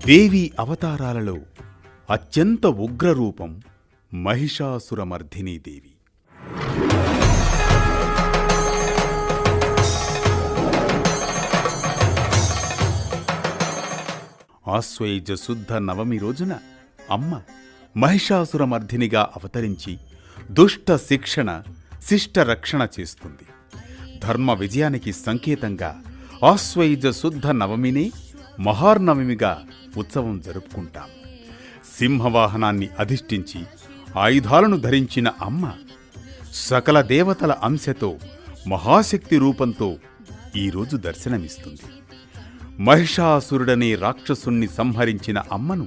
దేవి అవతారాలలో అత్యంత ఉగ్రరూపం మహిషాసురమర్ధినీ దేవి. ఆశ్వయుజ శుద్ధ నవమి రోజున అమ్మ మహిషాసురమర్ధినిగా అవతరించి దుష్ట శిక్షణ శిష్ట రక్షణ చేస్తుంది. ధర్మ విజయానికి సంకేతంగా ఆశ్వయుజ శుద్ధ నవమినే మహార్నవమిగా ఉత్సవం జరుపుకుంటాం. సింహవాహనాన్ని అధిష్ఠించి ఆయుధాలను ధరించిన అమ్మ సకల దేవతల అంశతో మహాశక్తి రూపంతో ఈరోజు దర్శనమిస్తుంది. మహిషాసురుడనే రాక్షసుణ్ణి సంహరించిన అమ్మను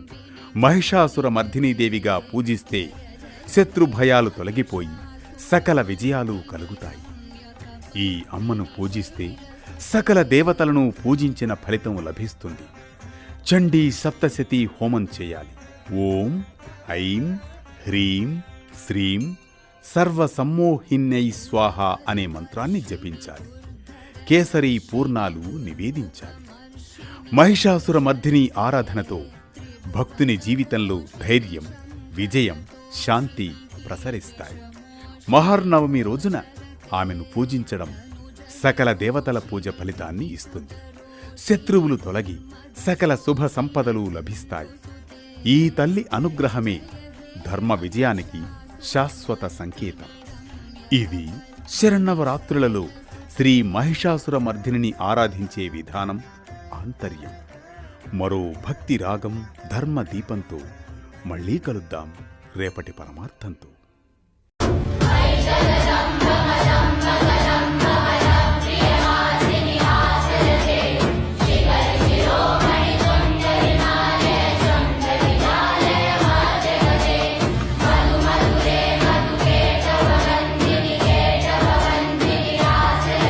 మహిషాసురమర్ధినీదేవిగా పూజిస్తే శత్రుభయాలు తొలగిపోయి సకల విజయాలు కలుగుతాయి. ఈ అమ్మను పూజిస్తే సకల దేవతలను పూజించిన ఫలితం లభిస్తుంది. చండీ సప్తశతి హోమం చేయాలి. ఓం ఐం హ్రీం శ్రీం సర్వసమ్మోహిన్యై స్వాహ అనే మంత్రాన్ని జపించాలి. కేసరి పూర్ణాలు నివేదించాలి. మహిషాసురమర్ధిని ఆరాధనతో భక్తుని జీవితంలో ధైర్యం, విజయం, శాంతి ప్రసరిస్తాయి. మహార్నవమి రోజున ఆమెను పూజించడం సకల దేవతల పూజ ఫలితాన్ని ఇస్తుంది. శత్రువులు తొలగి సకల శుభ సంపదలు లభిస్తాయి. ఈ తల్లి అనుగ్రహమే ధర్మ విజయానికి శాశ్వత సంకేతం. ఇది శరన్నవరాత్రులలో శ్రీ మహిషాసురమర్ధిని ఆరాధించే విధానం, ఆంతర్యం. మరో భక్తి రాగం, ధర్మ దీపంతో మళ్ళీ కలుద్దాం రేపటి పరమార్థంతో.